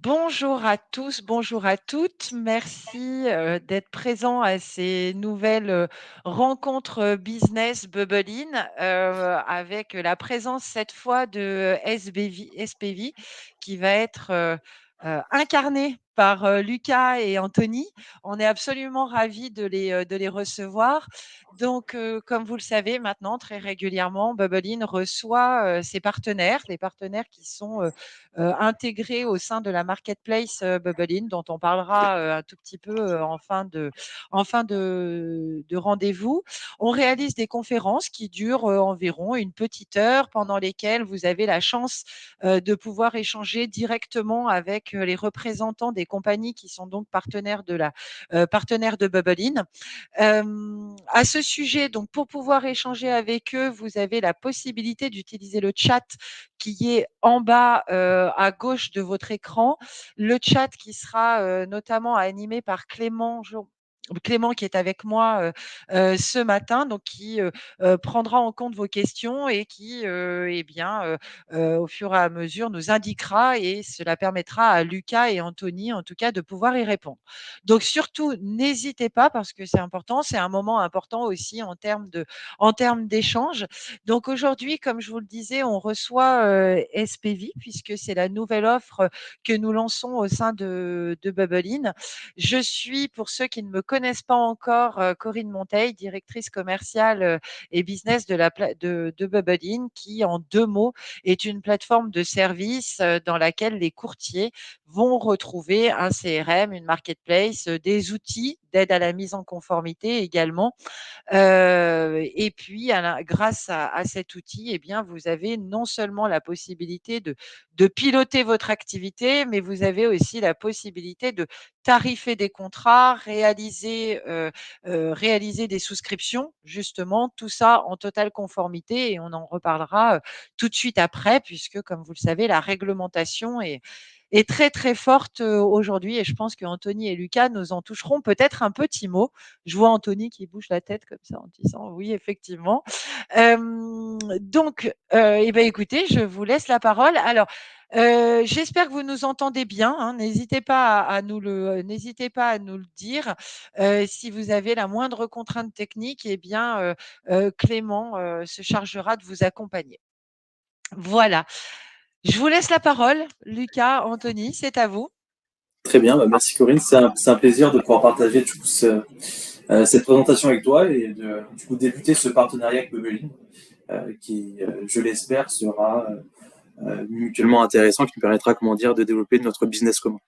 Bonjour à tous, bonjour à toutes. Merci, d'être présents à ces nouvelles, rencontres, business Bubblein, avec la présence cette fois de SPV qui va être, incarné par, Lucas et Anthony. On est absolument ravis de les recevoir. Donc, comme vous le savez maintenant, très régulièrement, Bubblein reçoit, ses partenaires, les partenaires qui sont, intégrés au sein de la marketplace Bubblein, dont on parlera un tout petit peu en fin de rendez-vous. On réalise des conférences qui durent environ une petite heure, pendant lesquelles vous avez la chance de pouvoir échanger directement avec les représentants des compagnies qui sont donc partenaires de Bubblein. À ce sujet, donc pour pouvoir échanger avec eux, vous avez la possibilité d'utiliser le chat qui est en bas à gauche de votre écran. Le chat qui sera notamment animé par Clément qui est avec moi ce matin, donc qui prendra en compte vos questions et qui, au fur et à mesure, nous indiquera et cela permettra à Lucas et Anthony, en tout cas, de pouvoir y répondre. Donc surtout, n'hésitez pas parce que c'est important, c'est un moment important aussi en termes d'échange. Donc aujourd'hui, comme je vous le disais, on reçoit SPV puisque c'est la nouvelle offre que nous lançons au sein de Bubblein. Je suis, pour ceux qui ne me connaissent pas encore, Corinne Monteil, directrice commerciale et business de Bubblein, qui en deux mots est une plateforme de service dans laquelle les courtiers vont retrouver un CRM, une marketplace, des outils d'aide à la mise en conformité également. Et puis, grâce à cet outil, eh bien, vous avez non seulement la possibilité de piloter votre activité, mais vous avez aussi la possibilité de tarifer des contrats, réaliser des souscriptions, justement, tout ça en totale conformité. Et on en reparlera tout de suite après, puisque, comme vous le savez, la réglementation est très très forte aujourd'hui. Et je pense qu'Anthony et Lucas nous en toucheront peut-être un petit mot. Je vois Anthony qui bouge la tête comme ça en disant oui, effectivement. Donc, eh ben, écoutez, je vous laisse la parole. Alors, j'espère que vous nous entendez bien. Hein. N'hésitez pas à nous le dire. Si vous avez la moindre contrainte technique, eh bien, Clément se chargera de vous accompagner. Voilà. Je vous laisse la parole, Lucas, Anthony, c'est à vous. Très bien, merci Corinne. C'est un plaisir de pouvoir partager cette présentation avec toi et de débuter ce partenariat avec Bubblein qui, je l'espère, sera mutuellement intéressant, qui nous permettra, de développer notre business commun.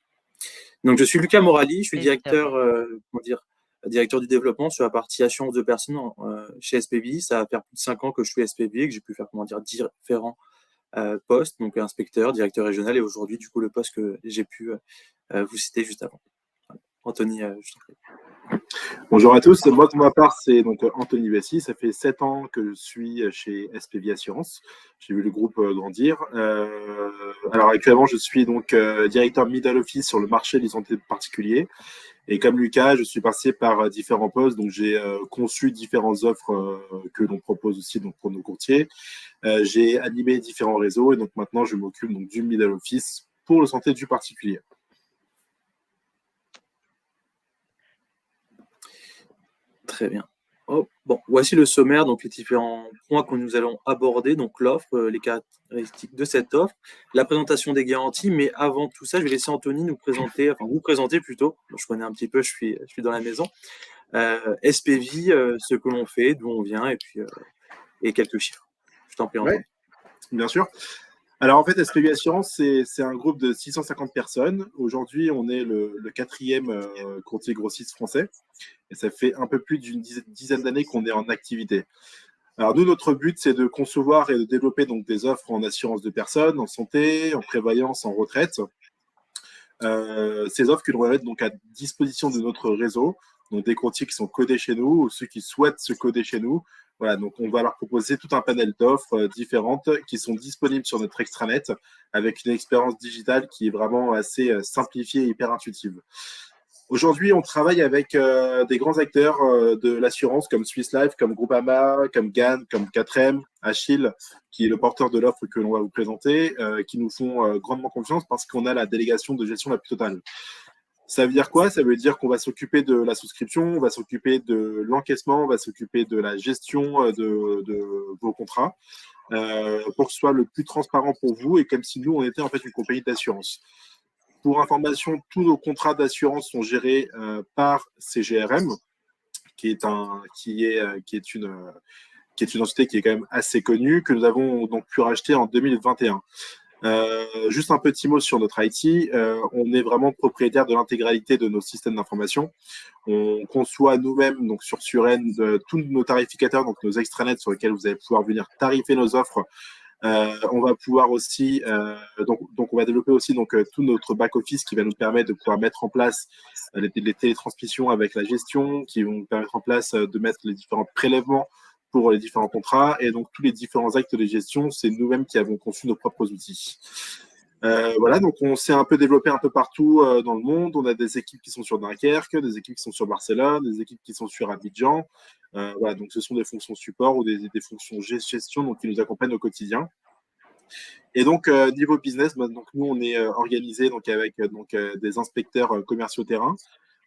Donc, je suis Lucas Morali, je suis Évidemment. directeur du développement sur la partie assurance de personnes chez SPV. Ça va faire plus de 5 ans que je suis SPV et que j'ai pu faire, différents postes, donc inspecteur, directeur régional et aujourd'hui, le poste que j'ai pu vous citer juste avant. Anthony, je t'en prie. Bonjour à tous, moi pour ma part c'est donc Anthony Bessy, ça fait 7 ans que je suis chez SPV Assurance, j'ai vu le groupe grandir. Alors actuellement je suis donc directeur middle office sur le marché des santé particuliers et comme Lucas je suis passé par différents postes, donc j'ai conçu différentes offres que l'on propose aussi donc, pour nos courtiers. J'ai animé différents réseaux et donc maintenant je m'occupe donc du middle office pour le santé du particulier. Très bien. Oh, bon, voici le sommaire, donc les différents points que nous allons aborder, donc l'offre, les caractéristiques de cette offre, la présentation des garanties, mais avant tout ça, je vais laisser Anthony vous présenter plutôt. Je connais un petit peu, je suis dans la maison. SPV, ce que l'on fait, d'où on vient, et puis et quelques chiffres. Je t'en prie, Anthony. Ouais, bien sûr. Alors en fait, SPV Assurance, c'est un groupe de 650 personnes. Aujourd'hui, on est le quatrième courtier grossiste français. Et ça fait un peu plus d'une dizaine d'années qu'on est en activité. Alors nous, notre but, c'est de concevoir et de développer donc des offres en assurance de personnes, en santé, en prévoyance, en retraite. Ces offres que l'on va mettre donc à disposition de notre réseau, donc des courtiers qui sont codés chez nous ou ceux qui souhaitent se coder chez nous. Voilà, donc on va leur proposer tout un panel d'offres différentes qui sont disponibles sur notre extranet avec une expérience digitale qui est vraiment assez simplifiée et hyper intuitive. Aujourd'hui, on travaille avec des grands acteurs de l'assurance comme Swiss Life, comme Groupama, comme GAN, comme 4M, Achille, qui est le porteur de l'offre que l'on va vous présenter, qui nous font grandement confiance parce qu'on a la délégation de gestion la plus totale. Ça veut dire quoi? Ça veut dire qu'on va s'occuper de la souscription, on va s'occuper de l'encaissement, on va s'occuper de la gestion de vos contrats pour que ce soit le plus transparent pour vous et comme si nous, on était en fait une compagnie d'assurance. Pour information, tous nos contrats d'assurance sont gérés par CGRM, qui est une entité qui est quand même assez connue, que nous avons donc pu racheter en 2021. Juste un petit mot sur notre IT. On est vraiment propriétaire de l'intégralité de nos systèmes d'information. On conçoit nous-mêmes, donc sur Suren, tous nos tarificateurs, donc nos extranets sur lesquels vous allez pouvoir venir tarifer nos offres. On va pouvoir aussi, donc on va développer aussi tout notre back-office qui va nous permettre de pouvoir mettre en place les télétransmissions avec la gestion, qui vont nous permettre en place de mettre les différents prélèvements pour les différents contrats. Et donc, tous les différents actes de gestion, c'est nous-mêmes qui avons conçu nos propres outils. Voilà, donc on s'est un peu développé un peu partout dans le monde. On a des équipes qui sont sur Dunkerque, des équipes qui sont sur Barcelone, des équipes qui sont sur Abidjan. Voilà, donc ce sont des fonctions support ou des fonctions gestion donc, qui nous accompagnent au quotidien. Et donc, niveau business, donc, nous, on est organisé donc, avec des inspecteurs commerciaux terrain.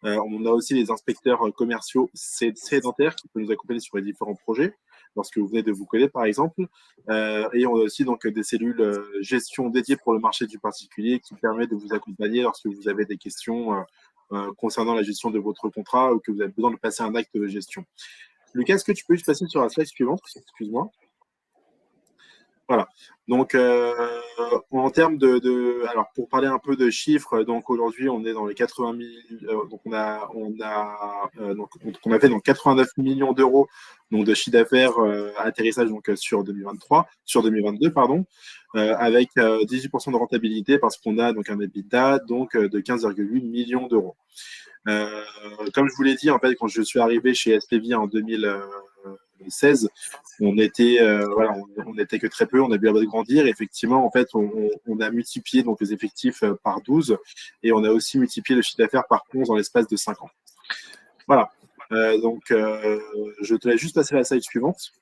On a aussi les inspecteurs commerciaux sédentaires qui peuvent nous accompagner sur les différents projets, lorsque vous venez de vous connaître, par exemple. Et on a aussi donc, des cellules gestion dédiées pour le marché du particulier qui permettent de vous accompagner lorsque vous avez des questions concernant la gestion de votre contrat ou que vous avez besoin de passer un acte de gestion. Lucas, est-ce que tu peux juste passer sur la slide suivante? Excuse-moi. Voilà. Donc, en termes alors pour parler un peu de chiffres, donc aujourd'hui on est dans les 80 000, donc on a fait donc 89 millions d'euros donc de chiffre d'affaires atterrissage donc sur 2022 pardon, avec 18% de rentabilité parce qu'on a donc un EBITDA donc de 15,8 millions d'euros. Comme je vous l'ai dit en fait quand je suis arrivé chez SPV en 2016, on était que très peu, on a bien grandir. Et effectivement, en fait, on a multiplié donc les effectifs par 12 et on a aussi multiplié le chiffre d'affaires par 11 dans l'espace de 5 ans. Voilà. Donc, je te laisse juste passer à la slide suivante.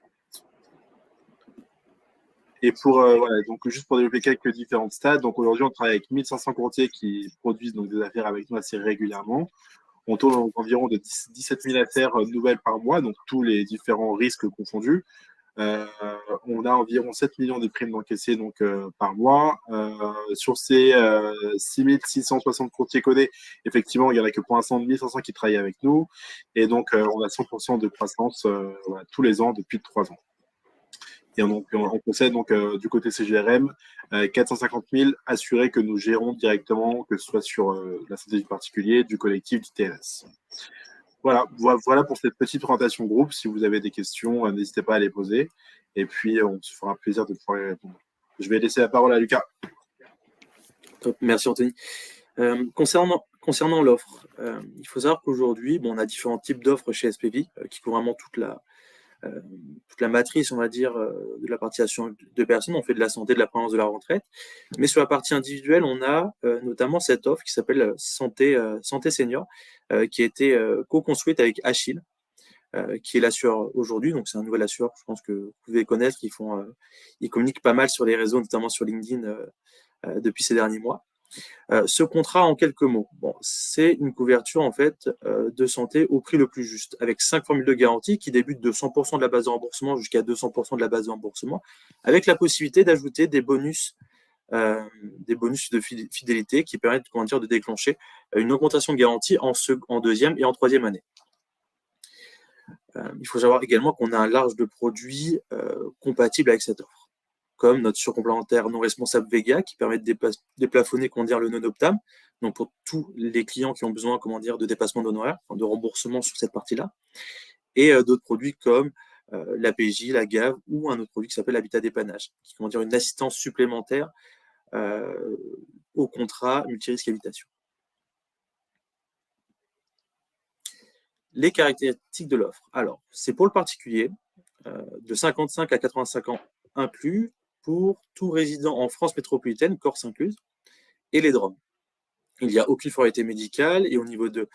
Et donc juste pour développer quelques différentes stats, donc aujourd'hui on travaille avec 1500 courtiers qui produisent donc des affaires avec nous assez régulièrement. On tourne environ de 17 000 affaires nouvelles par mois, donc tous les différents risques confondus. On a environ 7 millions de primes d'encaissées donc, par mois. Sur ces 6 660 courtiers codés, effectivement, il n'y en a que pour l'instant 1500 qui travaillent avec nous. Et donc, on a 100% de croissance tous les ans depuis 3 ans. Et on possède donc du côté CGRM 450 000 assurés que nous gérons directement, que ce soit sur la santé du particulier, du collectif, du TLS. Voilà pour cette petite présentation groupe. Si vous avez des questions, n'hésitez pas à les poser. Et puis, on se fera plaisir de pouvoir y répondre. Je vais laisser la parole à Lucas. Top. Merci Anthony. Concernant l'offre, il faut savoir qu'aujourd'hui, on a différents types d'offres chez SPV qui couvrent vraiment toute la matrice, on va dire, de la partie assurance de personnes. On fait de la santé, de la prévoyance, de la retraite. Mais sur la partie individuelle, on a notamment cette offre qui s'appelle santé senior, qui a été co-construite avec Achille, qui est l'assureur aujourd'hui. Donc, c'est un nouvel assureur, je pense que vous pouvez connaître. Ils communiquent pas mal sur les réseaux, notamment sur LinkedIn, depuis ces derniers mois. Ce contrat, en quelques mots, c'est une couverture en fait de santé au prix le plus juste, avec 5 formules de garantie qui débutent de 100% de la base de remboursement jusqu'à 200% de la base de remboursement, avec la possibilité d'ajouter des bonus de fidélité qui permettent de déclencher une augmentation de garantie en deuxième et en troisième année. Il faut savoir également qu'on a un large de produits compatibles avec cette offre, comme notre surcomplémentaire non responsable Vega qui permet de déplafonner le non-optam, donc pour tous les clients qui ont besoin de dépassement d'honoraires, de remboursement sur cette partie-là, et d'autres produits comme la PJ, la GAV ou un autre produit qui s'appelle l'habitat dépannage, qui est une assistance supplémentaire au contrat multirisque habitation. Les caractéristiques de l'offre. Alors, c'est pour le particulier, de 55 à 85 ans inclus, pour tout résident en France métropolitaine, Corse incluse, et les DROM. il n'y a aucune formalité médicale. Et au niveau de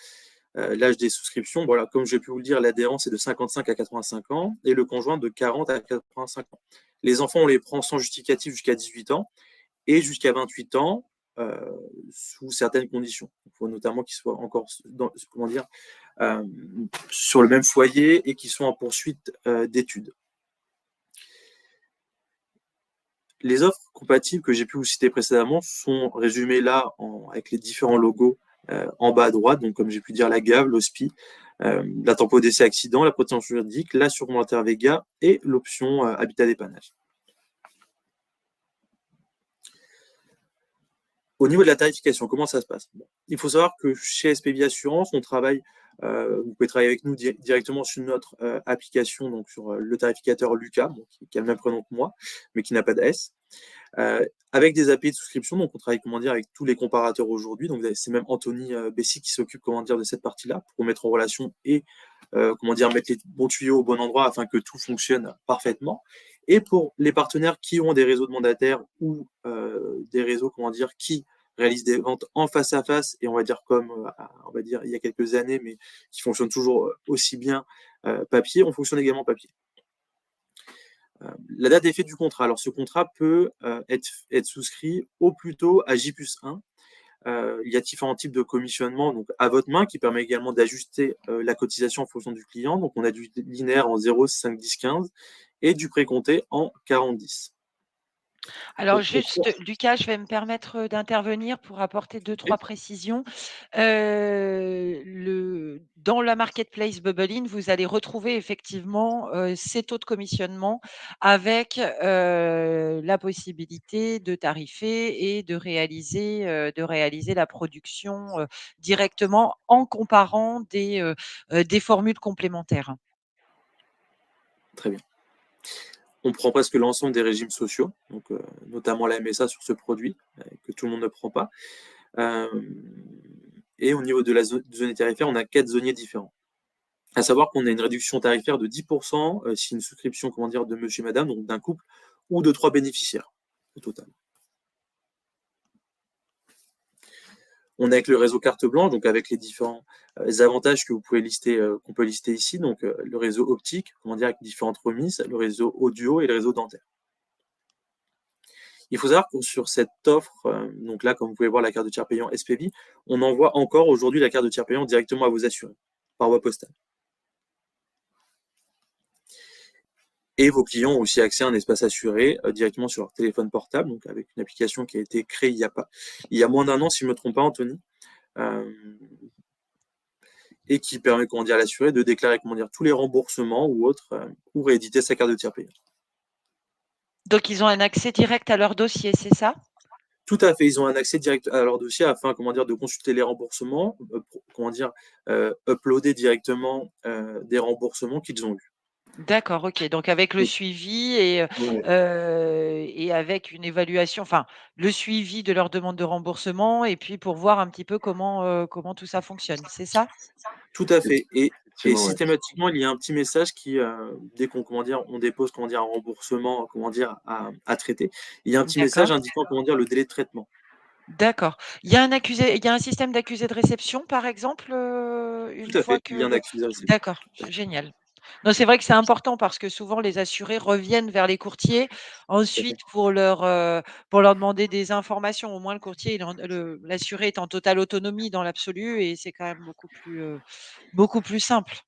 l'âge des souscriptions, voilà, comme j'ai pu vous le dire, l'adhérence est de 55 à 85 ans et le conjoint de 40 à 85 ans. Les enfants, on les prend sans justificatif jusqu'à 18 ans et jusqu'à 28 ans sous certaines conditions. Il faut notamment qu'ils soient encore sur le même foyer et qu'ils soient en poursuite d'études. Les offres compatibles que j'ai pu vous citer précédemment sont résumées là avec les différents logos en bas à droite, donc comme j'ai pu dire la GAV, l'OSPI, la tempo d'essai accident, la protection juridique, l'assurance complémentaire Vega et l'option habitat dépannage. Au niveau de la tarification, comment ça se passe? Il faut savoir que chez SPV Assurance, on travaille, vous pouvez travailler avec nous directement sur notre application, donc sur le tarificateur Lucas, qui a le même prénom que moi, mais qui n'a pas de S, avec des API de souscription. Donc on travaille avec tous les comparateurs aujourd'hui. Donc c'est même Anthony Bessy qui s'occupe de cette partie-là pour mettre en relation et mettre les bons tuyaux au bon endroit afin que tout fonctionne parfaitement. Et pour les partenaires qui ont des réseaux de mandataires ou des réseaux qui réalisent des ventes en face à face, et comme il y a quelques années, mais qui fonctionnent toujours aussi bien papier, on fonctionne également papier. La date d'effet du contrat. Alors ce contrat peut être souscrit au plus tôt à J+1. Il y a différents types de commissionnement donc à votre main qui permet également d'ajuster la cotisation en fonction du client. Donc on a du linéaire en 0, 5, 10, 15 et du précompté en 40, 10. Alors juste, Lucas, je vais me permettre d'intervenir pour apporter 2-3 précisions. Dans la marketplace Bubble-in, vous allez retrouver effectivement ces taux de commissionnement avec la possibilité de tarifer et de réaliser la production directement en comparant des formules complémentaires. Très bien. On prend presque l'ensemble des régimes sociaux, donc notamment la MSA sur ce produit, que tout le monde ne prend pas. Et au niveau de la zone tarifaire, on a 4 zoniers différents. À savoir qu'on a une réduction tarifaire de 10% si une souscription de monsieur et madame, donc d'un couple, ou de 3 bénéficiaires au total. On est avec le réseau carte blanche, donc avec les différents avantages que vous pouvez lister, qu'on peut lister ici, donc le réseau optique, avec différentes remises, le réseau audio et le réseau dentaire. Il faut savoir que sur cette offre, donc là, comme vous pouvez voir la carte de tiers payant SPV, on envoie encore aujourd'hui la carte de tiers payant directement à vos assurés, par voie postale. Et vos clients ont aussi accès à un espace assuré directement sur leur téléphone portable, donc avec une application qui a été créée il y a moins d'1 an, si je ne me trompe pas, Anthony, et qui permet à l'assuré de déclarer tous les remboursements ou autres, ou rééditer sa carte de tiers payant. Donc ils ont un accès direct à leur dossier, c'est ça? Tout à fait, ils ont un accès direct à leur dossier afin de consulter les remboursements, uploader directement des remboursements qu'ils ont eus. D'accord, OK. Donc avec le suivi et avec une évaluation, enfin, le suivi de leur demande de remboursement et puis pour voir un petit peu comment tout ça fonctionne, c'est ça? Tout à fait. Et Ouais. systématiquement, il y a un petit message qui, dès qu'on on dépose un remboursement à traiter, il y a un petit message D'accord. indiquant le délai de traitement. D'accord. Il y a un système d'accusé de réception, par exemple, une Tout à fois fait, il y a un que accusé de réception. d'accord, génial. Non, c'est vrai que c'est important parce que souvent les assurés reviennent vers les courtiers ensuite pour leur demander des informations. Au moins le courtier, l'assuré est en totale autonomie dans l'absolu et c'est quand même beaucoup plus simple.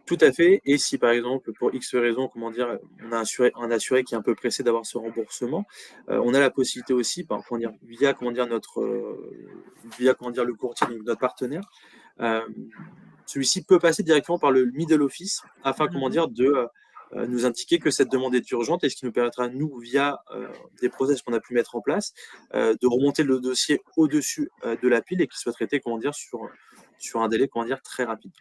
Tout à fait. Et si par exemple, pour X raison, on a un assuré qui est un peu pressé d'avoir ce remboursement, on a la possibilité aussi, via le courtier, donc notre partenaire, celui-ci peut passer directement par le middle office afin de nous indiquer que cette demande est urgente, et ce qui nous permettra, nous, via des process qu'on a pu mettre en place, de remonter le dossier au-dessus de la pile et qu'il soit traité sur un délai très rapide.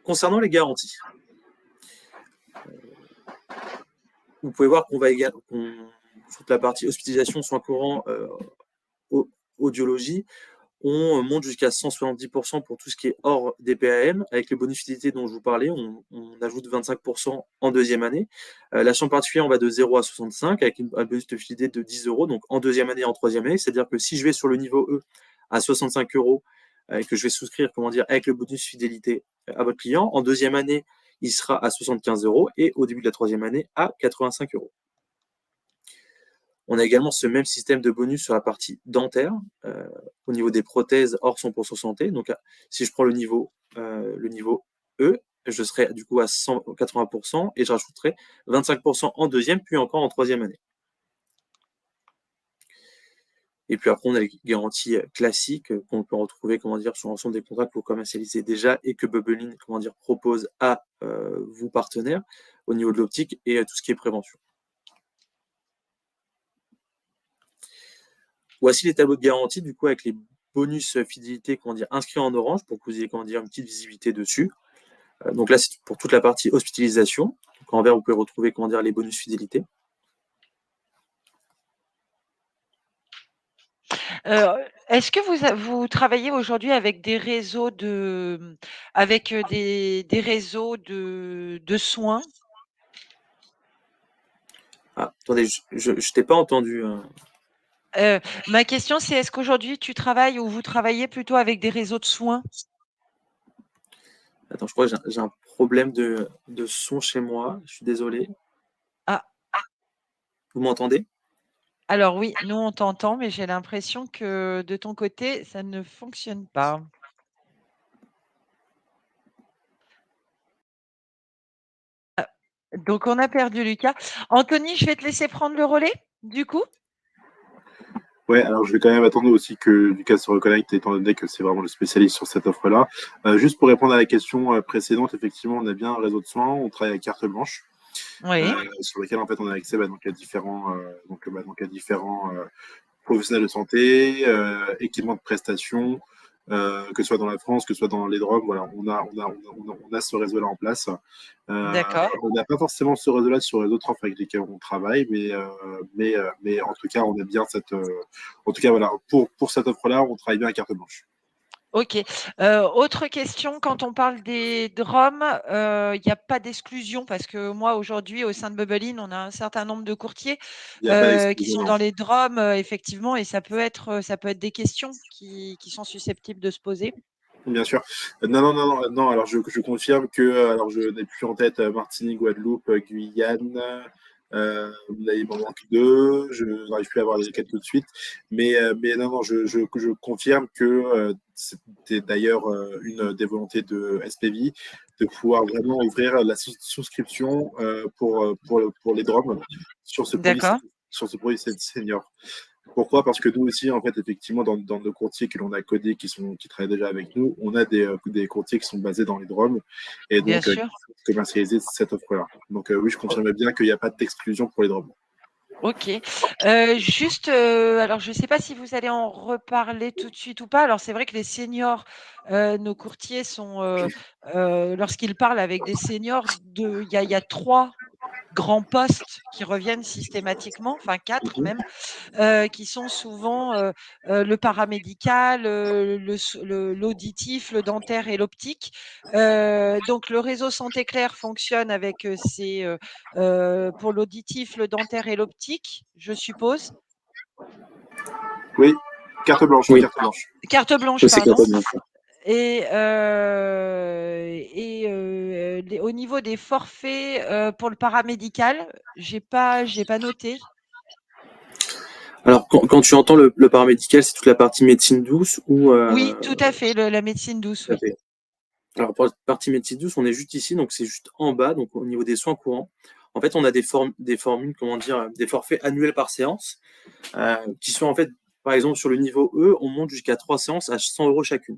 Concernant les garanties, vous pouvez voir qu'on toute la partie hospitalisation, soins courants, audiologie, on monte jusqu'à 170% pour tout ce qui est hors DPAM. Avec les bonus fidélité dont je vous parlais, on ajoute 25% en deuxième année. La chambre particulière, on va de 0 à 65 avec un bonus de fidélité de 10 euros, donc en deuxième année et en troisième année. C'est-à-dire que si je vais sur le niveau E à 65 euros et que je vais souscrire, avec le bonus fidélité à votre client, en deuxième année, il sera à 75 euros et au début de la troisième année à 85 euros. On a également ce même système de bonus sur la partie dentaire, au niveau des prothèses hors 100% santé. Donc, si je prends le niveau E, je serai du coup à 180% et je rajouterai 25% en deuxième, puis encore en troisième année. Et puis après, on a les garanties classiques qu'on peut retrouver sur l'ensemble des contrats que vous commercialisez déjà et que Bubblein propose à vos partenaires au niveau de l'optique et tout ce qui est prévention. Voici les tableaux de garantie, du coup, avec les bonus fidélité inscrits en orange pour que vous ayez une petite visibilité dessus. Donc là, c'est pour toute la partie hospitalisation. Donc en vert, vous pouvez retrouver les bonus fidélité. Est-ce que vous travaillez aujourd'hui avec des réseaux de soins? Ah, attendez, je ne t'ai pas entendu. Ma question, c'est est-ce qu'aujourd'hui tu travailles ou vous travaillez plutôt avec des réseaux de soins? Attends, je crois que j'ai un problème de son chez moi. Je suis désolé. Ah. Vous m'entendez? Alors oui, nous on t'entend, mais j'ai l'impression que de ton côté, ça ne fonctionne pas. Donc on a perdu Lucas. Anthony, je vais te laisser prendre le relais, du coup? Ouais, alors je vais quand même attendre aussi que Lucas se reconnecte, étant donné que c'est vraiment le spécialiste sur cette offre-là. Juste pour répondre à la question précédente, effectivement, on a bien un réseau de soins, on travaille avec carte blanche, Oui. sur lequel en fait on a accès à différents, professionnels de santé, équipements de prestations, que ce soit dans la France, que ce soit dans les Drômes, voilà, on a ce réseau-là en place. D'accord. On n'a pas forcément ce réseau-là sur les autres offres avec lesquelles on travaille, mais en tout cas, on a bien cette. En tout cas, voilà, pour cette offre-là, on travaille bien à carte blanche. OK. Autre question, quand on parle des DROM, il n'y a pas d'exclusion parce que moi, aujourd'hui, au sein de Bubblein, on a un certain nombre de courtiers, Il n'y a pas qui d'exclusion, sont non. dans les DROM, effectivement, et ça peut être des questions qui sont susceptibles de se poser. Bien sûr. Non. Alors, je confirme que, alors, je n'ai plus en tête Martinique, Guadeloupe, Guyane. Là, il m'en manque deux. Je n'arrive plus à avoir les lesquels tout de suite. Mais non, je confirme que c'était d'ailleurs une des volontés de SPV de pouvoir vraiment ouvrir la souscription pour les DROM sur ce produit, D'accord. sur ce produit senior. Pourquoi? Parce que nous aussi, en fait, effectivement, dans nos courtiers que l'on a codés, qui travaillent déjà avec nous, on a des courtiers qui sont basés dans les Drômes et Bien donc sûr. commercialiser cette offre-là. Donc oui, je confirme bien qu'il n'y a pas d'exclusion pour les Drômes. OK. Juste, alors je ne sais pas si vous allez en reparler tout de suite ou pas. Alors c'est vrai que les seniors, nos courtiers sont, lorsqu'ils parlent avec des seniors, il y a 3 grands postes qui reviennent systématiquement, enfin 4 même, qui sont souvent, le paramédical, l'auditif, le dentaire et l'optique. Donc le réseau Santé Claire fonctionne avec, pour l'auditif, le dentaire et l'optique, je suppose? Oui, carte blanche, Oui, carte blanche. Carte blanche, c'est pardon. capable. Et au niveau des forfaits, pour le paramédical, j'ai pas noté. Alors, quand tu entends le paramédical, c'est toute la partie médecine douce ou Oui, tout à fait, la médecine douce, tout à oui. fait. Alors, pour la partie médecine douce, on est juste ici, donc c'est juste en bas, donc au niveau des soins courants. En fait, on a des formules, des forfaits annuels par séance, qui sont en fait, par exemple, sur le niveau E, on monte jusqu'à 3 séances à 100 euros chacune.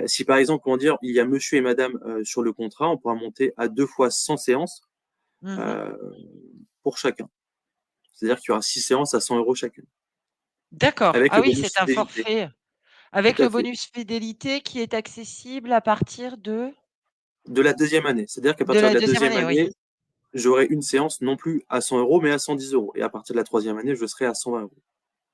Si par exemple, il y a monsieur et madame sur le contrat, on pourra monter à 2 fois 100 séances Mmh. euh, pour chacun. C'est-à-dire qu'il y aura 6 séances à 100 euros chacune, D'accord. avec Ah le oui, bonus c'est un fidélité. forfait Tout avec à le fait. bonus fidélité qui est accessible à partir De la deuxième année. C'est-à-dire qu'à de partir de la la deuxième deuxième année, oui. année, j'aurai une séance non plus à 100 euros, mais à 110 euros. Et à partir de la troisième année, je serai à 120 euros.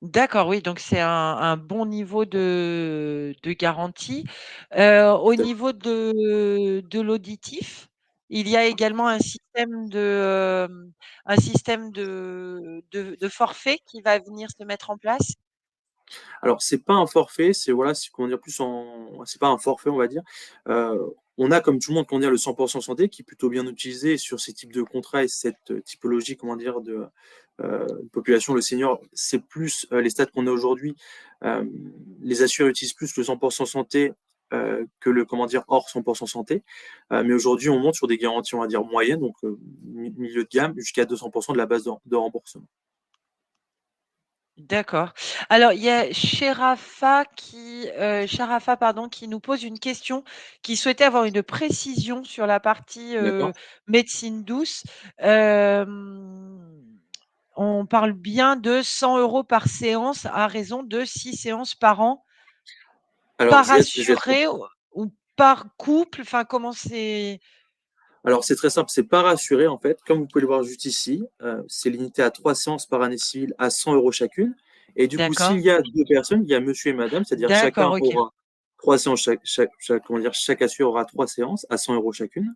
D'accord, oui, donc c'est un bon niveau de garantie. Au Tout à fait. niveau de l'auditif, il y a également un système de forfait qui va venir se mettre en place? Alors, c'est pas un forfait, c'est voilà, c'est comment dire, plus en c'est pas un forfait, on va dire. On a comme tout le monde, comment dire, le 100 santé qui est plutôt bien utilisé sur ces types de contrats et cette typologie, comment dire, de population. Le senior, c'est plus les stats qu'on a aujourd'hui. Hem, les assurés utilisent plus le 100 santé, que le, comment dire, hors 100 santé. Mais aujourd'hui, on monte sur des garanties, on va dire, moyennes, donc milieu de gamme, jusqu'à 200 de la base de remboursement. D'accord. Alors, il y a Sharafa, pardon, qui nous pose une question, qui souhaitait avoir une précision sur la partie, D'accord? médecine douce. Hem, on parle bien de 100 € par séance à raison de 6 séances par an, Alors, par je vais être assuré ou par couple? Enfin, comment c'est? Alors, c'est très simple, c'est pas rassuré en fait. Comme vous pouvez le voir juste ici, c'est limité à 3 séances par année civile à 100 € chacune. Et du coup, D'accord, s'il y a 2 personnes, il y a monsieur et madame, c'est-à-dire d'accord, chacun OK, aura 3 séances, comment dire, chaque assuré aura 3 séances à 100 € chacune.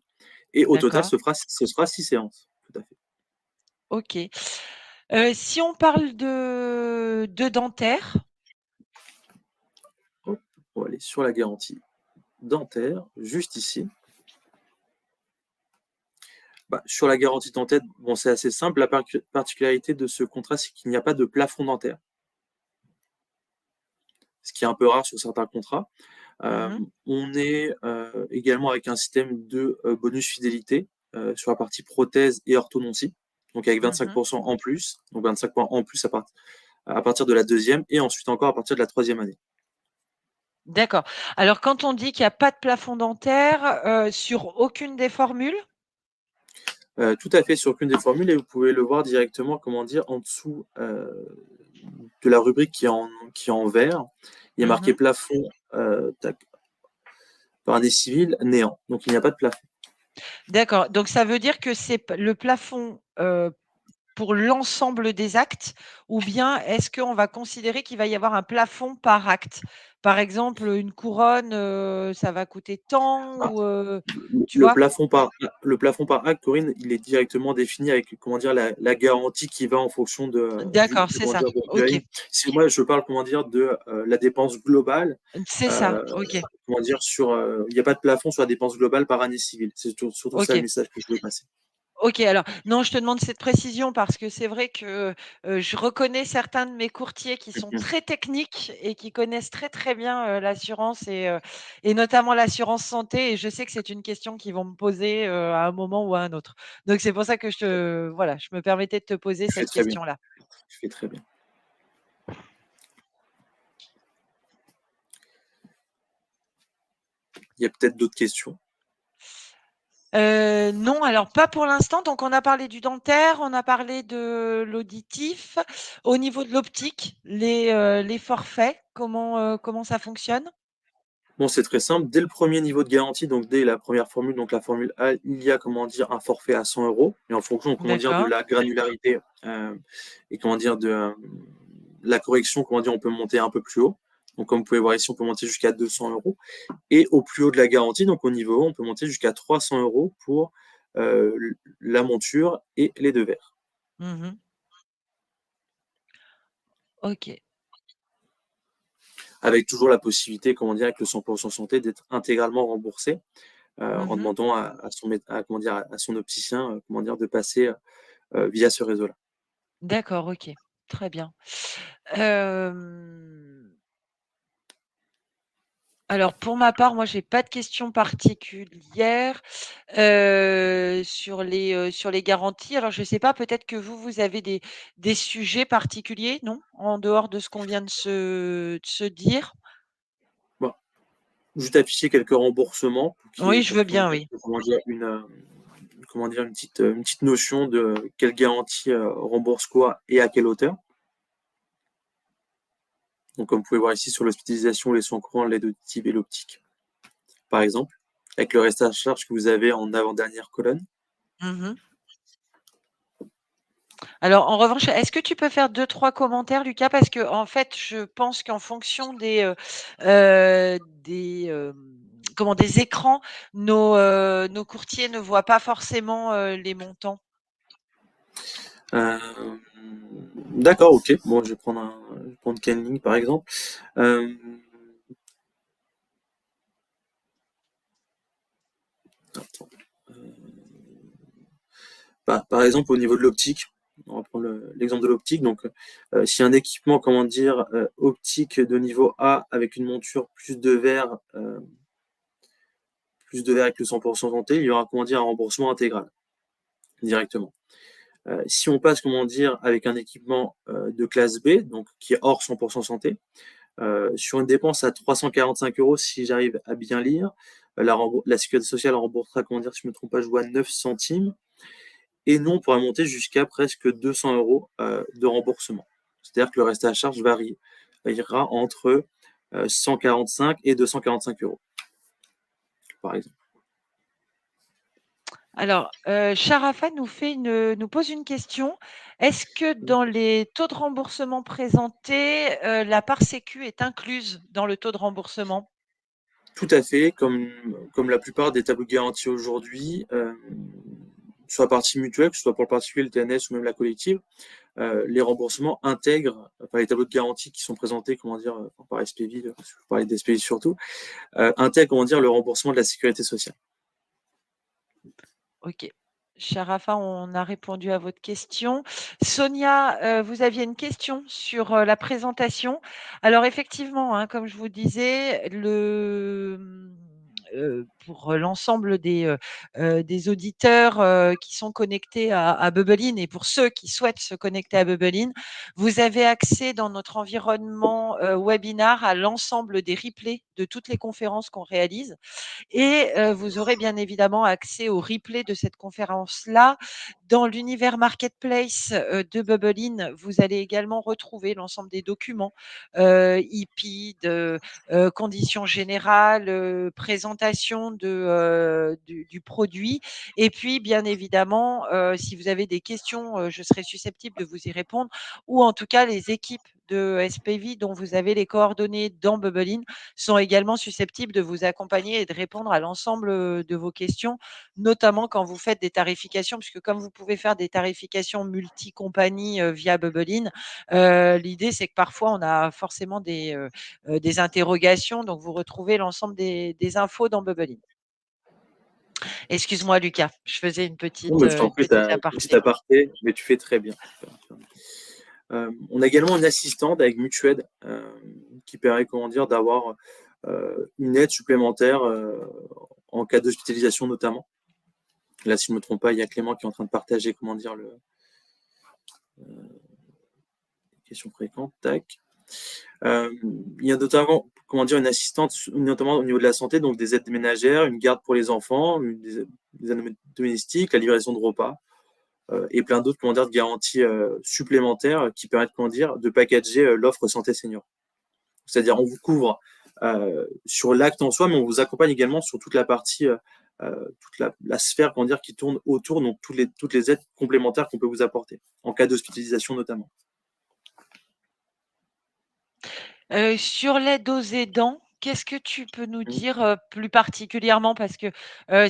Et au total, d'accord, ce sera 6 séances. Tout à fait. OK. Si on parle de dentaire? Hop, on va aller sur la garantie dentaire, juste ici. Bah, sur la garantie dentaire, bon, c'est assez simple. La particularité de ce contrat, c'est qu'il n'y a pas de plafond dentaire, ce qui est un peu rare sur certains contrats. Mmh. On est également avec un système de bonus fidélité sur la partie prothèse et orthodontie, donc avec Mmh. 25 en plus, donc 25 points en plus à partir de la deuxième et ensuite encore à partir de la troisième année. D'accord. Alors quand on dit qu'il y a pas de plafond dentaire, sur aucune des formules? Tout à fait sur aucune des formules et vous pouvez le voir directement, comment dire, en dessous de la rubrique qui est en vert. Il y a marqué Mmh. plafond tac, par année civile, néant. Donc il n'y a pas de plafond. D'accord, donc ça veut dire que c'est p le plafond, pour l'ensemble des actes ou bien est-ce qu'on va considérer qu'il va y avoir un plafond par acte? Par exemple, une couronne, ça va coûter tant ou, tu Le vois? plafond par le plafond par acte, Corinne, il est directement défini avec, comment dire, la garantie qui va en fonction D'accord, du c'est comment ça. dire, de la OK. ligne. Si moi je parle, comment dire, la dépense globale, C'est ça. heu, OK. comment dire, il y a pas de plafond sur la dépense globale par année civile. C'est surtout ça le OK. message que je voulais passer. OK, alors non, je te demande cette précision parce que c'est vrai que, je reconnais certains de mes courtiers qui sont Mmh. très techniques et qui connaissent très, très bien, l'assurance et notamment l'assurance santé et je sais que c'est une question qu'ils vont me poser, à un moment ou à un autre. Donc c'est pour ça que voilà, je me permettais de te poser Tu fais cette très bien, question-là. tu fais très bien. Il y a peut-être d'autres questions? Non, alors pas pour l'instant. Donc on a parlé du dentaire, on a parlé de l'auditif. Au niveau de l'optique, les forfaits, comment ça fonctionne? Bon, c'est très simple. Dès le premier niveau de garantie, donc dès la première formule, donc la formule A, il y a, comment dire, un forfait à 100 € et en fonction, comment dire, de D'accord. la granularité, et comment dire, la correction, comment dire, on peut monter un peu plus haut. Donc comme vous pouvez voir ici, on peut monter jusqu'à 200 € et au plus haut de la garantie, donc au niveau haut, on peut monter jusqu'à 300 € pour, la monture et les 2 verres. Mmh. OK. Avec toujours la possibilité, comment dire, avec le 100 santé, d'être intégralement remboursé. En Mmh. demandant à son comment dire, à son opticien, comment dire, de passer, via ce réseau-là. D'accord, OK. Très bien. Hem, alors pour ma part, moi, j'ai pas de questions particulières, sur les garanties. Alors je sais pas, peut-être que vous avez des sujets particuliers, non? En dehors de ce qu'on vient de se dire? Bon, juste afficher quelques remboursements Oui, je pour veux qu'il y ait, bien, oui. comment dire, comment dire, une petite notion de quelle garantie, rembourse quoi et à quelle hauteur. Donc comme vous pouvez voir ici sur l'hospitalisation, les soins courants, l'aide auditive et l'optique, par exemple, avec le reste à charge que vous avez en avant-dernière colonne. Mmh. Alors, en revanche, est-ce que tu peux faire deux, trois commentaires, Lucas? Parce que, en fait, je pense qu'en fonction des écrans, nos courtiers ne voient pas forcément les montants. Euh, D'accord, ok. Bon, je vais prendre Kenling par exemple. Euh, attends. Euh, par exemple, au niveau de l'optique, on va prendre l'exemple de l'optique. Donc, si un équipement, comment dire, optique de niveau A avec une monture plus de verre avec le 100% santé, il y aura, comment dire, un remboursement intégral directement. Si on passe, comment dire, avec un équipement de classe B, donc qui est hors 100% santé, sur une dépense à 345 euros, si j'arrive à bien lire, la sécurité sociale remboursera, comment dire, si je ne me trompe pas, je vois 9 centimes, et nous, on pourra monter jusqu'à presque 200 euros de remboursement. C'est-à-dire que le reste à charge variera entre 145 et 245 euros, par exemple. Alors, Sharafa nous pose une question. Est-ce que dans les taux de remboursement présentés, la part sécu est incluse dans le taux de remboursement? Tout à fait, comme la plupart des tableaux de garantie aujourd'hui, sur la partie mutuelle, que ce soit pour le particulier, le TNS ou même la collective, les remboursements intègrent, enfin les tableaux de garantie qui sont présentés, comment dire, par SPV, je parlais d'SPV surtout, intègrent, comment dire, le remboursement de la sécurité sociale. OK. Sharafa, on a répondu à votre question. Sonia, vous aviez une question sur, la présentation. Alors effectivement, hein, comme je vous disais, pour l'ensemble des auditeurs, qui sont connectés à Bubblein et pour ceux qui souhaitent se connecter à Bubblein, vous avez accès dans notre environnement, webinar à l'ensemble des replays de toutes les conférences qu'on réalise. Et vous aurez bien évidemment accès au replay de cette conférence-là. Dans l'univers marketplace de Bubblein, vous allez également retrouver l'ensemble des documents, IPID, conditions générales, présentation du produit. Et puis, bien évidemment, si vous avez des questions, je serai susceptible de vous y répondre, ou en tout cas les équipes de SPV dont vous avez les coordonnées dans Bubblein sont également susceptibles de vous accompagner et de répondre à l'ensemble de vos questions, notamment quand vous faites des tarifications, puisque comme vous pouvez faire des tarifications multi-compagnies via Bubblein, l'idée c'est que parfois on a forcément des interrogations, donc vous retrouvez l'ensemble des infos dans Bubblein. Excuse-moi Lucas, je faisais une Non, petite, mais je t'en une prie, petite c'est aparté. aparté, mais tu fais très bien. On a également une assistante avec Mutued qui permet, comment dire, d'avoir une aide supplémentaire en cas d'hospitalisation notamment. Là, si je ne me trompe pas, il y a Clément qui est en train de partager, comment dire, question fréquente. Tac. Il y a notamment, comment dire, une assistante, notamment au niveau de la santé, donc des aides ménagères, une garde pour les enfants, des aides domestiques, la livraison de repas, et plein d'autres, comment dire, de garanties supplémentaires qui permettent, comment dire, de packager l'offre santé senior. C'est-à-dire, on vous couvre sur l'acte en soi, mais on vous accompagne également sur toute la partie, toute la sphère, comment dire, qui tourne autour, donc toutes les aides complémentaires qu'on peut vous apporter, en cas d'hospitalisation notamment. Sur l'aide aux aidants, qu'est-ce que tu peux nous dire, plus particulièrement? Parce que,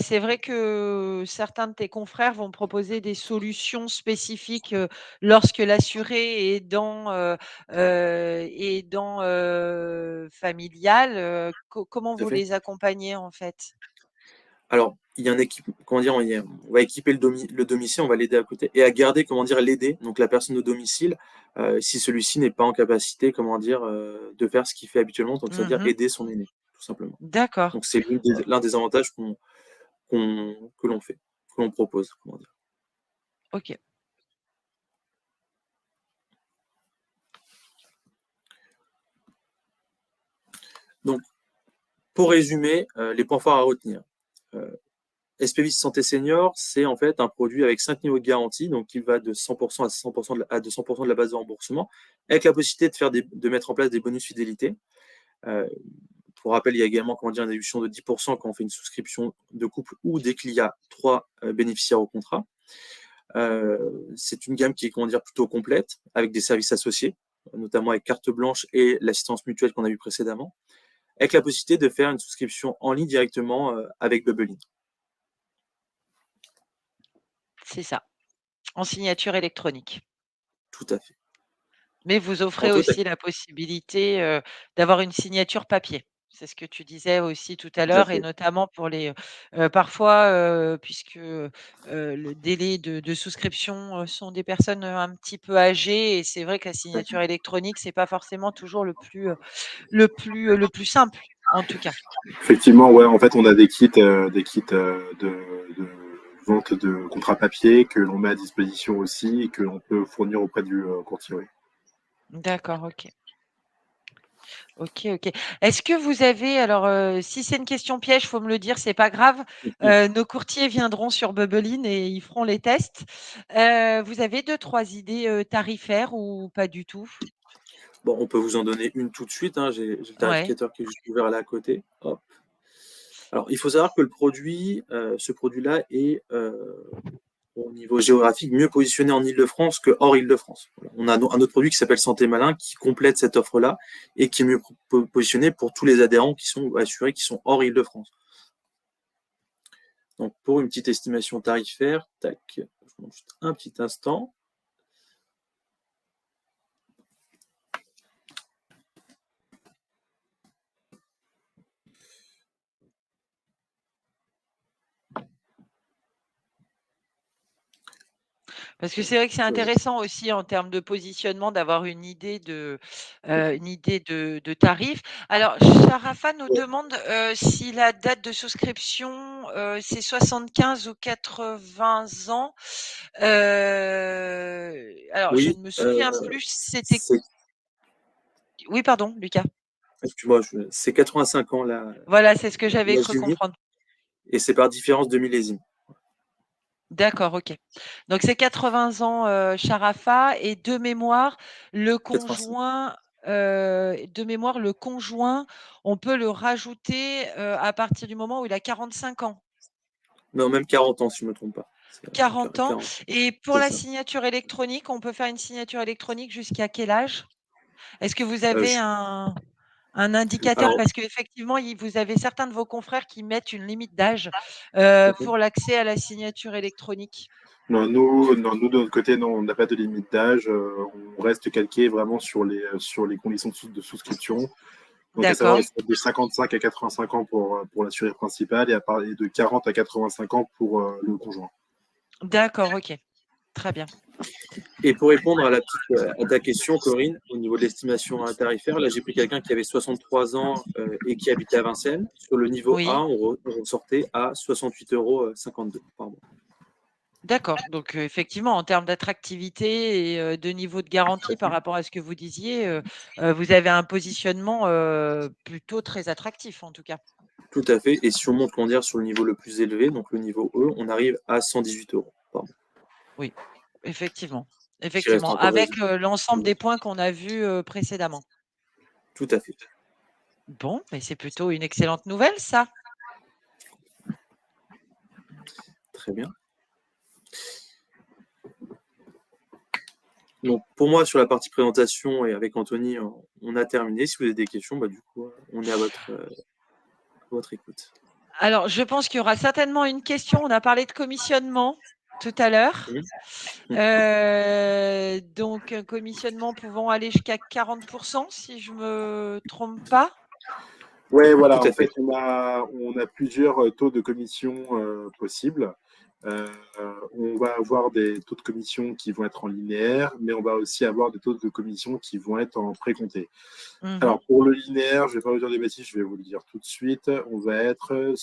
c'est vrai que certains de tes confrères vont proposer des solutions spécifiques, lorsque l'assuré est dans familial, comment Tout à vous fait. les accompagnez, en fait? Alors, il y a un équipe, comment dire, on va équiper le domicile, on va l'aider à côté et à garder, comment dire, l'aider, donc la personne au domicile, si celui-ci n'est pas en capacité, comment dire, de faire ce qu'il fait habituellement, donc c'est-à-dire Mmh. aider son aîné, tout simplement. D'accord, Donc c'est l'un des avantages que l'on fait, que l'on propose, comment dire. OK. Donc, pour résumer, les points forts à retenir. Euh, SPV Santé Senior, c'est en fait un produit avec 5 niveaux de garantie, donc qui va de 100% à 100% à 200% de la base de remboursement, avec la possibilité de mettre en place des bonus fidélité. Euh, pour rappel, il y a également, comment dire, une réduction de 10% quand on fait une souscription de couple ou dès qu'il y a 3 bénéficiaires au contrat. C'est une gamme qui est, comment dire, plutôt complète, avec des services associés, notamment avec carte blanche et l'assistance mutuelle qu'on a vu précédemment, avec la possibilité de faire une souscription en ligne directement avec Bubblein. C'est ça, en signature électronique. Tout à fait. Mais vous offrez En tout aussi la possibilité, d'avoir une signature papier. C'est ce que tu disais aussi tout à à l'heure et fait. notamment pour les, parfois, puisque, le délai de souscription, sont des personnes, un petit peu âgées et c'est vrai que la signature électronique, c'est pas forcément toujours le plus simple, en tout cas. Effectivement, ouais, en fait, on a des kits de vente de contrats papier que l'on met à disposition aussi et que l'on peut fournir auprès du courtier. Oui. D'accord, OK. OK, OK. Est-ce que vous avez alors, si c'est une question piège, faut me le dire, c'est pas grave. Nos courtiers viendront sur Bubblein et ils feront les tests. Vous avez 2-3 idées, tarifaires ou pas du tout? Bon, on peut vous en donner une tout de suite, hein. J'ai le Ouais, tarificateur qui est juste ouvert là à côté. Hop. Alors, il faut savoir que le produit, ce produit-là est, au niveau géographique, mieux positionné en Île-de-France que hors Île-de-France. Voilà. On a un autre produit qui s'appelle Santé Malin qui complète cette offre-là et qui est mieux positionné pour tous les adhérents qui sont assurés, qui sont hors Île-de-France. Donc, pour une petite estimation tarifaire, tac, je vous montre juste un petit instant. parce que c'est vrai que c'est intéressant aussi en termes de positionnement d'avoir une idée de tarif. Alors Sharafa nous demande, si la date de souscription, c'est 75 ou 80 ans. Alors je Oui, ne me souviens plus, c'était c'est, oui, pardon, Lucas. excuse-moi, c'est 85 ans Voilà, c'est ce que j'avais l'âge cru limite comprendre. et c'est par différence de millésime. D'accord, OK. Donc c'est 80 ans, Sharafa et Quatre-vingt-cinq. de mémoire, le conjoint, on peut le rajouter, à partir du moment où il a 45 ans. Non, même 40 ans, si je ne me trompe pas. 40 ans 40, et pour c'est la ça. signature électronique, on peut faire une signature électronique jusqu'à quel âge? Est-ce que vous Euh, avez je- un indicateur? alors, Parce qu'effectivement, vous avez certains de vos confrères qui mettent une limite d'âge, tout à fait. pour l'accès à la signature électronique. Non, nous, de notre côté, non, on n'a pas de limite d'âge. On reste calqué vraiment sur les conditions de souscription. Donc, à savoir D'accord. de 55 à 85 ans pour l'assuré principal et de 40 à 85 ans pour le conjoint. D'accord, OK. Très bien. Et pour répondre à ta question, Corinne, au niveau de l'estimation tarifaire, là, j'ai pris quelqu'un qui avait 63 ans et qui habitait à Vincennes. Sur le niveau A, Oui, on sortait à 68,52 € par mois. d'accord. Donc, effectivement, en termes d'attractivité et de niveau de garantie par rapport à ce que vous disiez, vous avez un positionnement, plutôt très attractif, en tout cas. Tout à fait. Et si on monte, comment dire, sur le niveau le plus élevé, donc le niveau E, on arrive à 118 € par mois, Oui, effectivement. ce qui reste Effectivement, encore avec, raisonnable. l'ensemble des points qu'on a vus, précédemment. Tout à fait. Bon, mais c'est plutôt une excellente nouvelle, ça. Très bien. Donc, pour moi, sur la partie présentation et avec Anthony, on a terminé. Si vous avez des questions, bah, du coup, on est à votre écoute. Alors, je pense qu'il y aura certainement une question. On a parlé de commissionnement tout à l'heure. Mhm. Donc un commissionnement pouvant aller jusqu'à 40 si je me trompe pas? Ouais, Tout voilà. à En fait. fait, on a plusieurs taux de commission possibles. Euh, on va avoir des taux de commission qui vont être en linéaire, mais on va aussi avoir des taux de commission qui vont être en précompté. Mmh. Alors, pour le linéaire, je ne vais pas vous dire des bêtises, je vais vous le dire tout de suite. On va être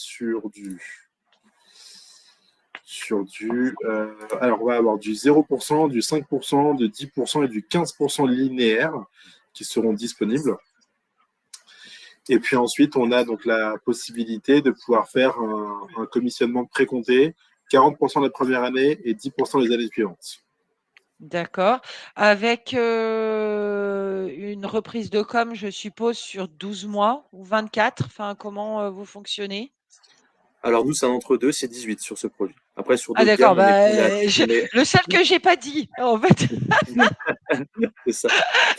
alors, on va avoir du 0%, du 5%, de 10% et du 15% linéaire qui seront disponibles. Et puis ensuite, on a donc la possibilité de pouvoir faire un commissionnement précompté, 40% la première année et 10% les années suivantes. D'accord. Avec, une reprise de je suppose sur 12 mois ou 24? Enfin, comment, vous fonctionnez? Alors nous, c'est un entre-deux, c'est 18 sur ce produit. Après, sur Ah d'autres d'accord, gammes, bah, on est le seul que j'ai pas dit, en fait. c'est ça.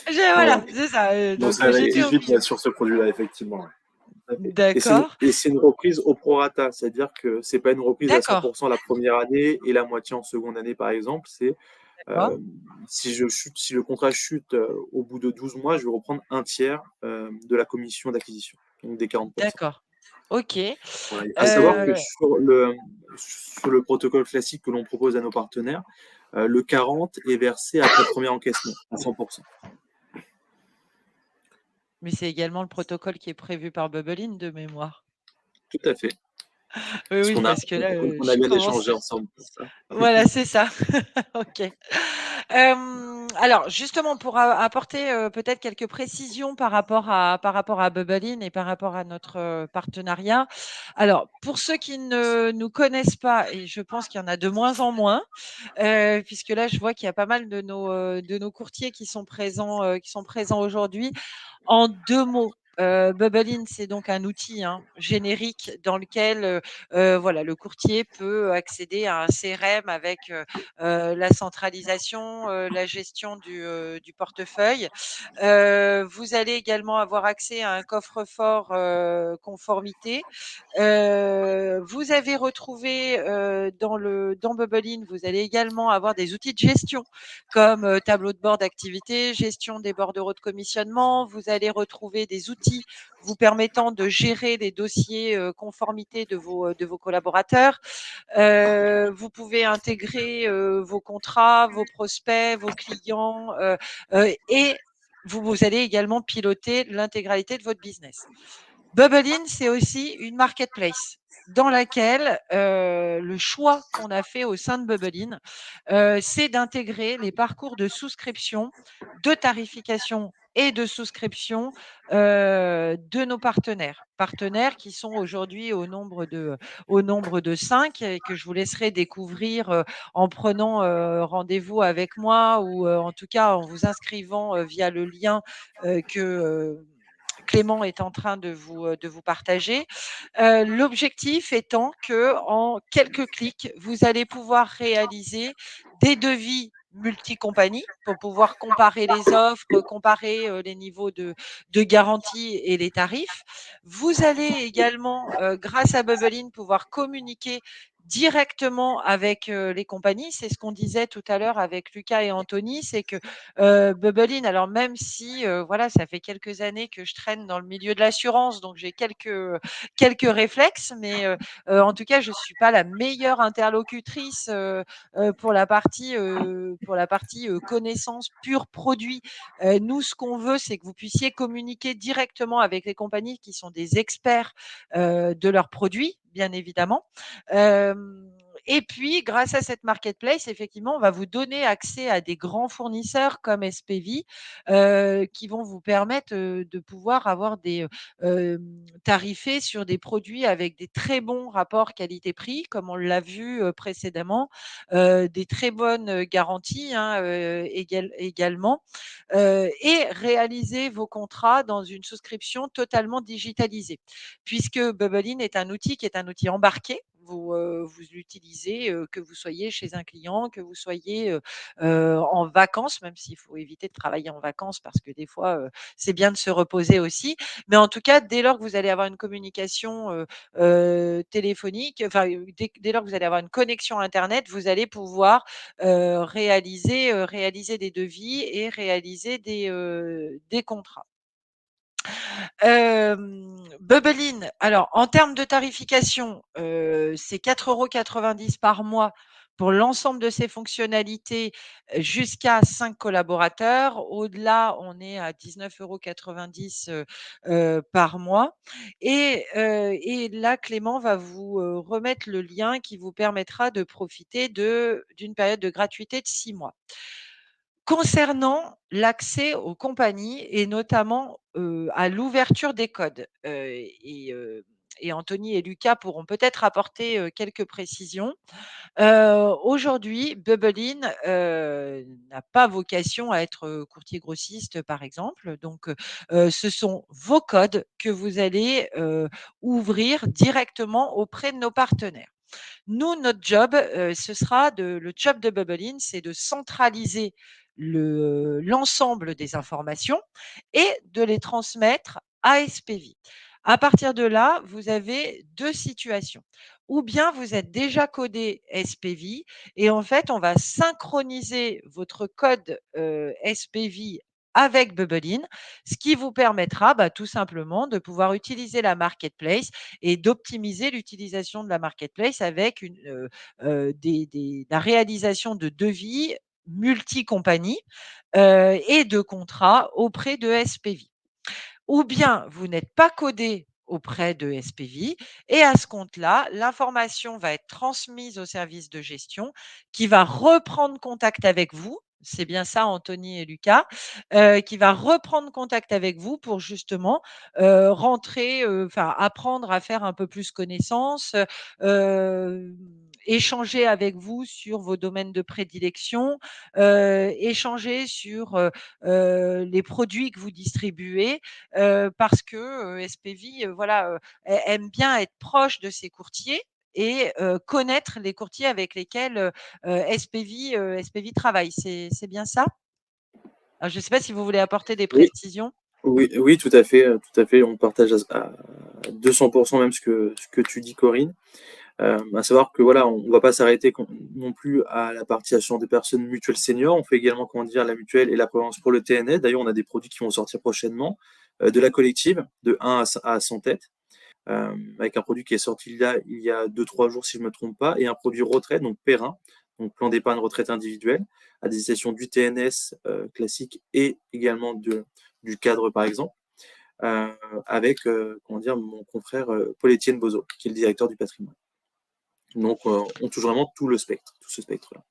Voilà, Voilà. c'est ça, Donc, donc c'est avec j'étais au 18 milieu. sur ce produit-là, effectivement. Ouais. Tout à fait. D'accord, Et c'est une reprise au prorata, c'est-à-dire que c'est pas une reprise à d'accord, 100% la première année et la moitié en seconde année, par exemple. C'est d'accord, si le contrat chute au bout de 12 mois, je vais reprendre un tiers de la commission d'acquisition, donc des 40%. d'accord. OK. Voilà. À savoir que Heu, sur le protocole classique que l'on propose à nos partenaires, le 40 est versé après le premier encaissement, à 100%. mais c'est également le protocole qui est prévu par Bubblein de mémoire. Tout à fait. Oui, Parce oui, qu'on a, parce que là, on a je bien commence échangé ensemble pour ça. voilà, c'est ça. OK. Alors justement pour apporter, peut-être quelques précisions par rapport à Bubblein et par rapport à notre, partenariat. Alors pour ceux qui ne nous connaissent pas et je pense qu'il y en a de moins en moins, puisque là je vois qu'il y a pas mal de nos courtiers qui sont présents aujourd'hui. En 2 mots, Bubblein, c'est donc un outil, hein, générique dans lequel, voilà, le courtier peut accéder à un CRM avec, la centralisation, la gestion du portefeuille. Vous allez également avoir accès à un coffre-fort, conformité. Vous avez retrouvé, dans Bubblein, vous allez également avoir des outils de gestion comme, tableau de bord d'activité, gestion des bordereaux de commissionnement. Vous allez retrouver des outils vous permettant de gérer les dossiers, conformité de vos collaborateurs. Vous pouvez intégrer, vos contrats, vos prospects, vos clients, et vous allez également piloter l'intégralité de votre business. Bubblein, c'est aussi une marketplace dans laquelle, le choix qu'on a fait au sein de Bubblein, c'est d'intégrer les parcours de souscription, de tarification et de souscription, de nos partenaires. Partenaires qui sont aujourd'hui au nombre de 5 et que je vous laisserai découvrir, en prenant, rendez-vous avec moi ou, en tout cas en vous inscrivant, via le lien, que, Clément est en train de vous partager. L'objectif étant que en quelques clics, vous allez pouvoir réaliser des devis multi-compagnies pour pouvoir comparer les offres, comparer, les niveaux de garantie et les tarifs. Vous allez également, grâce à Bubblein, pouvoir communiquer directement avec, les compagnies. C'est ce qu'on disait tout à l'heure avec Lucas et Anthony, c'est que, Bubblein, alors même si, voilà, ça fait quelques années que je traîne dans le milieu de l'assurance, donc j'ai quelques réflexes, mais en tout cas, je suis pas la meilleure interlocutrice pour la partie connaissance pure produit. Nous, ce qu'on veut, c'est que vous puissiez communiquer directement avec les compagnies qui sont des experts de leurs produits, bien évidemment. Et puis, grâce à cette marketplace, effectivement, on va vous donner accès à des grands fournisseurs comme SPV qui vont vous permettre de pouvoir avoir des tarifés sur des produits avec des très bons rapports qualité-prix, comme on l'a vu précédemment, des très bonnes garanties hein, également, et réaliser vos contrats dans une souscription totalement digitalisée, puisque Bubblein est un outil qui est un outil embarqué. Vous l'utilisez, que vous soyez chez un client, que vous soyez en vacances, même s'il faut éviter de travailler en vacances parce que des fois, c'est bien de se reposer aussi. Mais en tout cas, dès lors que vous allez avoir une communication téléphonique, enfin, dès lors que vous allez avoir une connexion Internet, vous allez pouvoir réaliser des devis et réaliser des contrats. Bubblein, alors en termes de tarification, c'est 4,90 € par mois pour l'ensemble de ses fonctionnalités, jusqu'à 5 collaborateurs. Au-delà, on est à 19,90 €, par mois et là, Clément va vous, remettre le lien qui vous permettra de profiter d'une période de gratuité de 6 mois. Concernant l'accès aux compagnies et notamment, à l'ouverture des codes, et Anthony et Lucas pourront peut-être apporter quelques précisions. Aujourd'hui, Bubble In n'a pas vocation à être courtier grossiste, par exemple. Donc, ce sont vos codes que vous allez ouvrir directement auprès de nos partenaires. Nous, notre job, le job de Bubble In, c'est de centraliser l'ensemble des informations et de les transmettre à SPV. À partir de là, vous avez deux situations. Ou bien vous êtes déjà codé SPV et en fait, on va synchroniser votre code SPV avec Bubble In, ce qui vous permettra tout simplement de pouvoir utiliser la marketplace et d'optimiser l'utilisation de la marketplace avec la réalisation de devis multi-compagnies et de contrats auprès de SPV. Ou bien vous n'êtes pas codé auprès de SPV et à ce compte-là, l'information va être transmise au service de gestion qui va reprendre contact avec vous. C'est bien ça, Anthony et Lucas, qui va reprendre contact avec vous pour justement apprendre à faire un peu plus connaissance, échanger avec vous sur vos domaines de prédilection, échanger sur les produits que vous distribuez, parce que SPV, aime bien être proche de ses courtiers et connaître les courtiers avec lesquels SPV travaille. C'est bien ça? Je ne sais pas si vous voulez apporter des Oui, précisions? oui, oui, tout à fait, tout à fait. On partage à 200% même ce que tu dis, Corinne. À savoir que voilà, on va pas s'arrêter non plus à la participation des personnes mutuelles seniors. On fait également, comment dire, la mutuelle et la prévoyance pour le TNS. D'ailleurs, on a des produits qui vont sortir prochainement, de la collective, de 1 à 100 têtes, avec un produit qui est sorti il y a 2-3 jours, si je ne me trompe pas, et un produit retraite, donc Perrin, donc plan d'épargne retraite individuelle, à destination du TNS classique et également du cadre, par exemple, euh, avec comment dire, mon confrère Paul-Étienne Bozo, qui est le directeur du patrimoine. Donc, on touche vraiment tout tout ce spectre-là.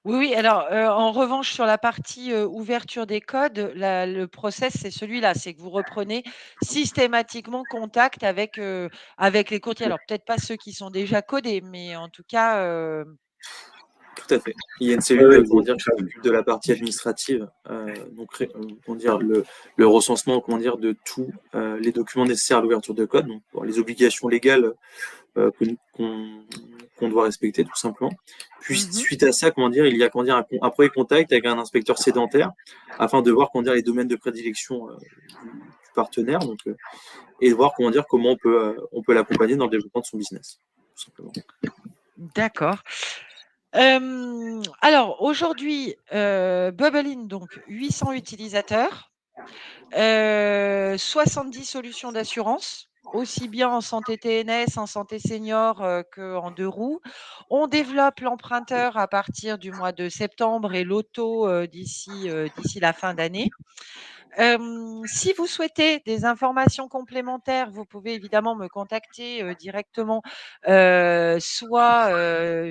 Oui, oui. Alors, en revanche, sur la partie ouverture des codes, le process, c'est celui-là. C'est que vous reprenez systématiquement contact avec les courtiers. Alors, peut-être pas ceux qui sont déjà codés, mais en tout cas, Tout à fait. Il y a une Oui, cellule, oui, comment dire, qui s'occupe de la partie administrative, comment dire, le recensement, comment dire, de tous les documents nécessaires à l'ouverture de code, donc les obligations légales qu'on doit respecter, tout simplement. Puis, suite à ça, comment dire, il y a, comment dire, un premier contact avec un inspecteur sédentaire afin de voir, comment dire, les domaines de prédilection du partenaire, donc, et de voir, comment dire, comment on peut l'accompagner dans le développement de son business, tout simplement. d'accord. Alors aujourd'hui, Bubble In, donc 800 utilisateurs, 70 solutions d'assurance, aussi bien en santé TNS, en santé senior, qu'en 2 roues. On développe l'emprunteur à partir du mois de septembre et l'auto, d'ici la fin d'année. Si vous souhaitez des informations complémentaires, vous pouvez évidemment me contacter directement, soit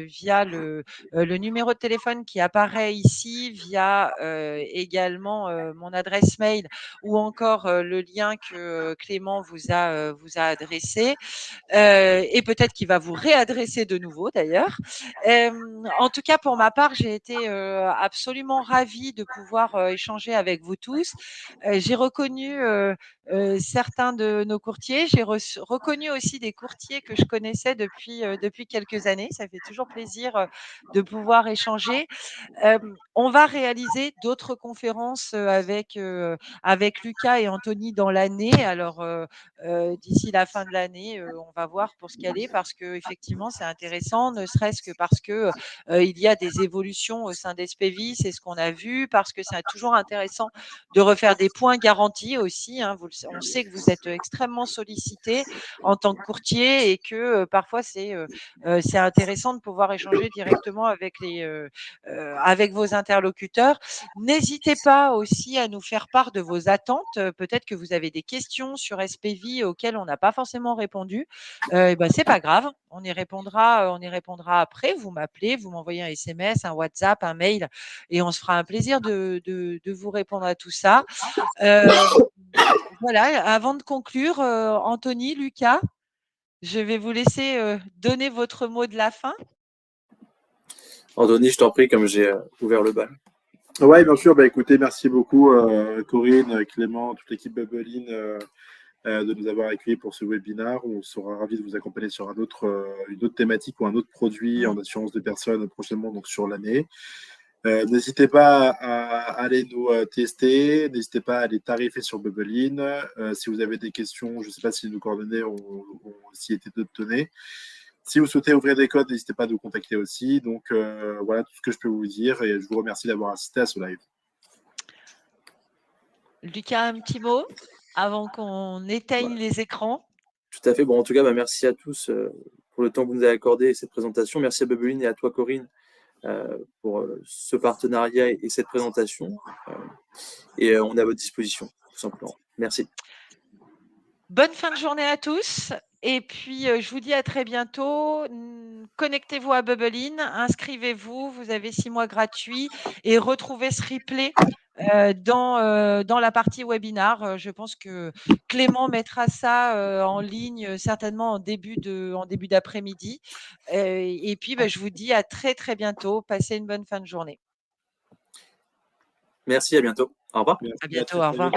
via le numéro de téléphone qui apparaît ici, via également mon adresse mail ou encore le lien que Clément vous a adressé. Et peut-être qu'il va vous réadresser de nouveau d'ailleurs. En tout cas, pour ma part, j'ai été absolument ravie de pouvoir échanger avec vous tous. J'ai reconnu certains de nos courtiers. J'ai reconnu aussi des courtiers que je connaissais depuis quelques années. Ça fait toujours plaisir de pouvoir échanger. On va réaliser d'autres conférences avec Lucas et Anthony dans l'année. Alors, d'ici la fin de l'année, on va voir pour ce qu'elle est, parce que effectivement, c'est intéressant, ne serait-ce que parce que il y a des évolutions au sein d'SPV, c'est ce qu'on a vu, parce que c'est toujours intéressant de refaire des points garantis aussi. Hein. On sait que vous êtes extrêmement sollicité en tant que courtier et que parfois c'est intéressant de pouvoir échanger directement avec vos interlocuteurs. N'hésitez pas aussi à nous faire part de vos attentes. Peut-être que vous avez des questions sur SPV auxquelles on n'a pas forcément répondu. C'est pas grave, on y répondra après. Vous m'appelez, vous m'envoyez un SMS, un WhatsApp, un mail, et on se fera un plaisir de vous répondre à tout ça. Voilà. Avant de conclure, Anthony, Lucas. Je vais vous laisser donner votre mot de la fin. Anthony, je t'en prie, comme j'ai ouvert le bal. Oui, bien sûr. Bah, écoutez, merci beaucoup, Corinne, Clément, toute l'équipe Bubblein, de nous avoir accueillis pour ce webinaire. On sera ravis de vous accompagner sur une autre thématique ou un autre produit en assurance de personnes prochainement, donc sur l'année. N'hésitez pas à aller nous tester, n'hésitez pas à aller tarifer sur Bubblein. Si vous avez des questions, je ne sais pas si nos coordonnées ont aussi été données. Si vous souhaitez ouvrir des codes, n'hésitez pas à nous contacter aussi. Donc voilà tout ce que je peux vous dire et je vous remercie d'avoir assisté à ce live. Lucas, un petit mot avant qu'on éteigne les écrans? Tout à fait. Bon, en tout cas, merci à tous pour le temps que vous nous avez accordé et cette présentation. Merci à Bubblein et à toi, Corinne, pour ce partenariat et cette présentation. Et on est à votre disposition, tout simplement. Merci. Bonne fin de journée à tous. Et puis, je vous dis à très bientôt. Connectez-vous à Bubblein, inscrivez-vous, vous avez 6 mois gratuits et retrouvez ce replay dans la partie webinar. Je pense que Clément mettra ça en ligne certainement en début d'après-midi. Et puis, je vous dis à très, très bientôt. Passez une bonne fin de journée. Merci, à bientôt. Au revoir. À bientôt, au revoir.